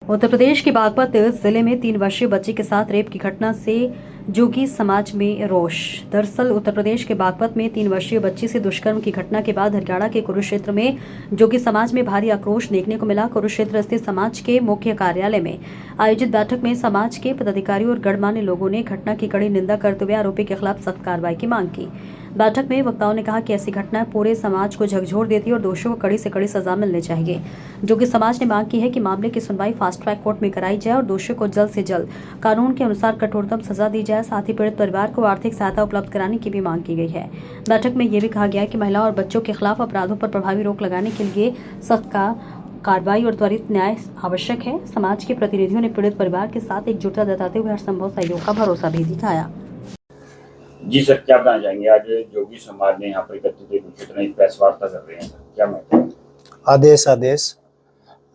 उत्तर प्रदेश के बागपत जिले में 3 वर्षीय बच्ची के साथ रेप की घटना से जोगी समाज में रोष। दरअसल उत्तर प्रदेश के बागपत में 3 वर्षीय बच्ची से दुष्कर्म की घटना के बाद हरियाणा के कुरुक्षेत्र में जोगी समाज में भारी आक्रोश देखने को मिला। कुरुक्षेत्र स्थित समाज के मुख्य कार्यालय में आयोजित बैठक में समाज के पदाधिकारियों और गणमान्य लोगों ने घटना की कड़ी निंदा करते हुए आरोपी के खिलाफ सख्त कार्रवाई की मांग की। बैठक में वक्ताओं ने कहा कि ऐसी घटनाएं पूरे समाज को झकझोर देती है और दोषियों को कड़ी से कड़ी सजा मिलनी चाहिए। जोगी समाज ने मांग की है कि मामले की सुनवाई फास्ट ट्रैक कोर्ट में कराई जाए और दोषियों को जल्द से जल्द कानून के अनुसार कठोरतम सजा दी जाए। साथ ही पीड़ित परिवार को आर्थिक सहायता उपलब्ध कराने की भी मांग की गई है। बैठक में ये भी कहा गया कि महिलाओं और बच्चों के खिलाफ अपराधों पर प्रभावी रोक लगाने के लिए सख्त कार्रवाई और त्वरित न्याय आवश्यक है। समाज के प्रतिनिधियों ने पीड़ित परिवार के साथ एकजुटता जताते हुए हर संभव सहयोग का भरोसा भी दिखाया। जी सर, क्या बताना चाहेंगे? आज जोगी समाज ने यहाँ पर एकत्रित प्रेस वार्ता कर रहे हैं, क्या महत्व? आदेश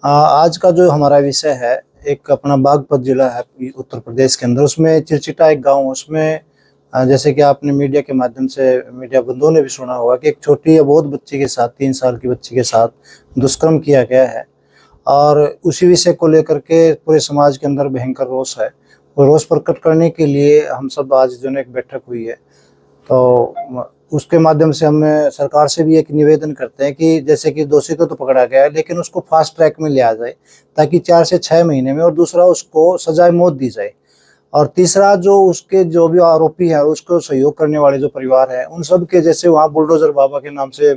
आज का जो हमारा विषय है, एक अपना बागपत जिला है उत्तर प्रदेश के अंदर, उसमें चिरचिटा एक गांव, उसमें जैसे कि आपने मीडिया के माध्यम से मीडिया बंधुओं ने भी सुना होगा कि एक छोटी अबोध बच्ची के साथ 3 साल की बच्ची के साथ दुष्कर्म किया गया है। और उसी विषय को लेकर के पूरे समाज के अंदर भयंकर रोष है। वो रोष प्रकट करने के लिए हम सब आज जो है एक बैठक हुई है, तो उसके माध्यम से हम सरकार से भी एक निवेदन करते हैं कि जैसे कि दोषी को तो पकड़ा गया है, लेकिन उसको फास्ट ट्रैक में लिया जाए ताकि 4 से 6 महीने में, और दूसरा उसको सजाए मौत दी जाए। और तीसरा जो उसके जो भी आरोपी हैं, उसको सहयोग करने वाले जो परिवार हैं, उन सब के, जैसे वहाँ बुलडोजर बाबा के नाम से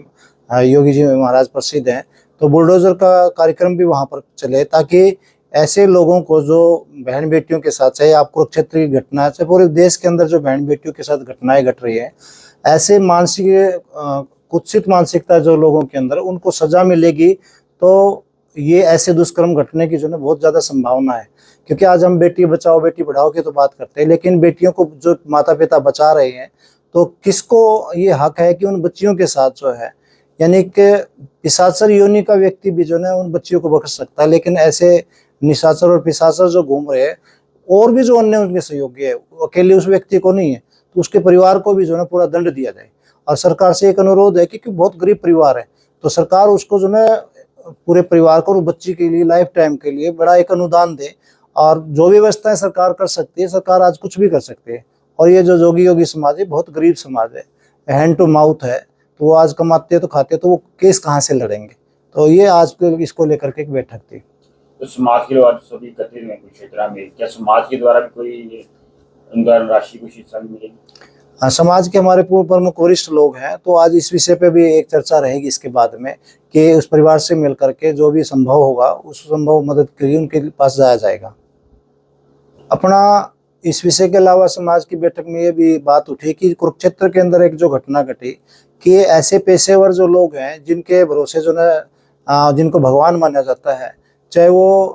योगी जी महाराज प्रसिद्ध हैं, तो बुलडोजर का कार्यक्रम भी वहाँ पर चले ताकि ऐसे लोगों को जो बहन बेटियों के साथ, चाहे आप कुरुक्षेत्र की घटना, चाहे पूरे देश के अंदर जो बहन बेटियों के साथ घटनाएं घट रही है, ऐसे मानसिक कुत्सित मानसिकता जो लोगों के अंदर, उनको सजा मिलेगी तो ये ऐसे दुष्कर्म घटने की जो है बहुत ज़्यादा संभावना है। क्योंकि आज हम बेटी बचाओ बेटी पढ़ाओ की तो बात करते हैं, लेकिन बेटियों को जो माता पिता बचा रहे हैं, तो किसको ये हक है कि उन बच्चियों के साथ जो है, यानी कि पिशाचर योनि का व्यक्ति भी जो है उन बच्चियों को बख्श सकता है, लेकिन ऐसे निशाचर और पिशाचर जो घूम रहे हैं, और भी जो अन्य उनके सहयोगी है, अकेले उस व्यक्ति को नहीं है, तो उसके परिवार को भी जो है पूरा दंड दिया जाए। और सरकार से एक अनुरोध है कि बहुत गरीब परिवार है, तो सरकार उसको जो है पूरे परिवार को और बच्ची के लिए लाइफ टाइम के लिए बड़ा एक अनुदान दे। और जो भी व्यवस्थाएं सरकार कर सकती है, सरकार आज कुछ भी कर सकती है। और ये जो जोगी योगी समाज है, बहुत गरीब समाज है, हैंड टू माउथ है, तो वो आज कमाते तो खाते, तो वो केस कहाँ से लड़ेंगे। तो ये आज इसको लेकर के एक बैठक थी। तो समाज के लोग सभी एकत्रित हुए कुरुक्षेत्र में, क्या समाज के द्वारा भी कोई अनुदान राशि कुछ हिस्सा मिलेगी? समाज के हमारे पूर्व प्रमुख वरिष्ठ लोग हैं, तो आज इस विषय पे भी एक चर्चा रहेगी इसके बाद में, कि उस परिवार से मिल करके जो भी संभव होगा उस संभव मदद के लिए उनके पास जाया जाएगा। अपना इस विषय के अलावा समाज की बैठक में ये भी बात उठी कि कुरुक्षेत्र के अंदर एक जो घटना घटी कि ऐसे पेशेवर जो लोग हैं, जिनके भरोसे जो है जिनको भगवान माना जाता है, चाहे वो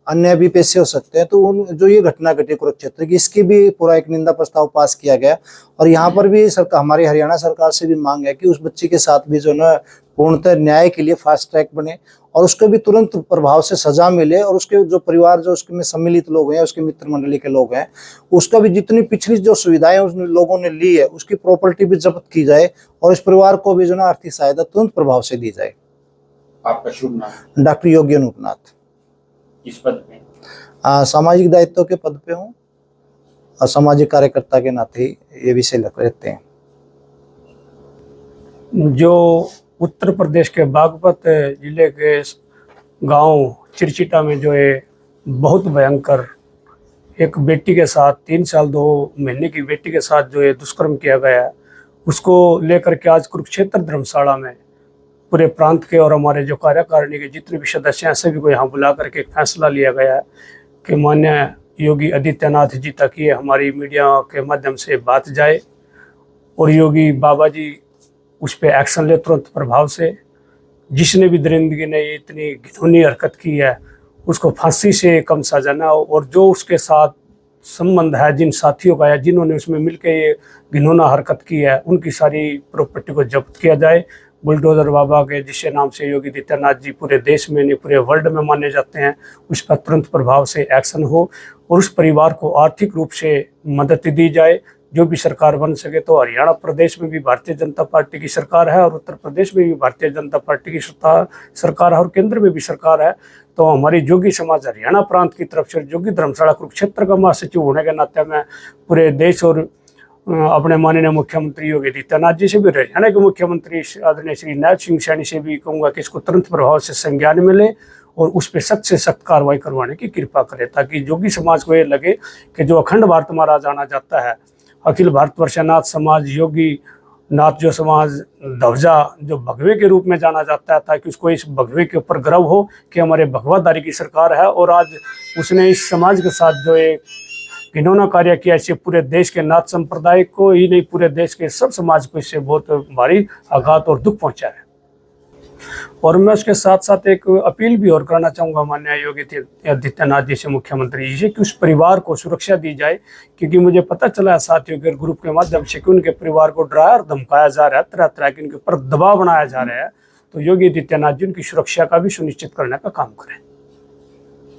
अन्य भी पेशे हो सकते हैं, तो उन जो ये घटना घटी कुरुक्षेत्र की, इसकी भी पूरा एक निंदा प्रस्ताव पास किया गया। और यहाँ पर भी सरकार, हमारी हरियाणा सरकार से भी मांग है कि उस बच्ची के साथ भी जो है पूर्णतः न्याय के लिए फास्ट ट्रैक बने और उसको भी तुरंत प्रभाव से सजा मिले। और उसके जो परिवार जो उसके में सम्मिलित लोग हैं, उसके मित्र मंडली के लोग हैं, उसका भी जितनी पिछली जो सुविधाएं उस लोगों ने ली है, उसकी प्रॉपर्टी भी जब्त की जाए और इस परिवार को भी जो है आर्थिक सहायता तुरंत प्रभाव से दी जाए। आपका शुभ नाम? डॉक्टर योगी अनूपनाथ। किस पद पे? सामाजिक दायित्व के पद पे हूँ और सामाजिक कार्यकर्ता के नाते ये विषय रहते हैं। जो उत्तर प्रदेश के बागपत जिले के गांव चिरचिटा में जो है बहुत भयंकर एक बेटी के साथ 3 साल 2 महीने की बेटी के साथ जो है दुष्कर्म किया गया है, उसको लेकर के आज कुरुक्षेत्र धर्मशाला में पूरे प्रांत के और हमारे जो कार्यकारिणी के जितने भी सदस्य हैं सभी को यहाँ बुला करके एक फैसला लिया गया है कि माननीय योगी आदित्यनाथ जी तक ये हमारी मीडिया के माध्यम से बात जाए और योगी बाबा जी उस पर एक्शन ले तुरंत प्रभाव से। जिसने भी दरिंदगी ने ये इतनी घिनौनी हरकत की है, उसको फांसी से कम सजा ना हो, और जो उसके साथ संबंध है, जिन साथियों का है, जिन्होंने उसमें मिलकर ये घिनौना हरकत की है, उनकी सारी प्रॉपर्टी को जब्त किया जाए। बुलडोजर बाबा के जिसके नाम से योगी आदित्यनाथ जी पूरे देश में नहीं पूरे वर्ल्ड में माने जाते हैं, उस पर तुरंत प्रभाव से एक्शन हो और उस परिवार को आर्थिक रूप से मदद दी जाए जो भी सरकार बन सके, तो हरियाणा प्रदेश में भी भारतीय जनता पार्टी की सरकार है और उत्तर प्रदेश में भी भारतीय जनता पार्टी की सरकार है और केंद्र में भी सरकार है। तो हमारी जोगी समाज हरियाणा प्रांत की तरफ से जोगी धर्मशाला कुरुक्षेत्र का महासचिव होने के नाते मैं पूरे देश और अपने माननीय मुख्यमंत्री योगी आदित्यनाथ जी से भी, हरियाणा के मुख्यमंत्री आदरणीय श्री नायब सिंह सैनी से भी कहूँगा कि इसको तुरंत प्रभाव से संज्ञान में ले और उस पर सख्त से सख्त कार्रवाई करवाने की कृपा करें, ताकि जोगी समाज को ये लगे कि जो अखंड भारत हमारा जाना जाता है, अखिल भारतवर्षनाथ समाज, योगी नाथ जो समाज, ध्वजा जो भगवे के रूप में जाना जाता है, ताकि उसको इस भगवे के ऊपर गर्व हो कि हमारे भगवाधारी की सरकार है। और आज उसने इस समाज के साथ जो एक घिनौना कार्य किया, इससे पूरे देश के नाथ संप्रदाय को ही नहीं, पूरे देश के सब समाज को इससे बहुत भारी आघात और दुख पहुंचा है। और मैं उसके साथ साथ एक अपील भी और करना चाहूँगा माननीय योगी आदित्यनाथ जी से, मुख्यमंत्री जी से, कि उस परिवार को सुरक्षा दी जाए, क्योंकि मुझे पता चला है साथियों के ग्रुप के माध्यम से कि उनके परिवार को डराया और धमकाया जा रहा है, तरह तरह के उनके ऊपर दबाव बनाया जा रहा है। तो योगी आदित्यनाथ जी उनकी सुरक्षा का भी सुनिश्चित करने का काम करें।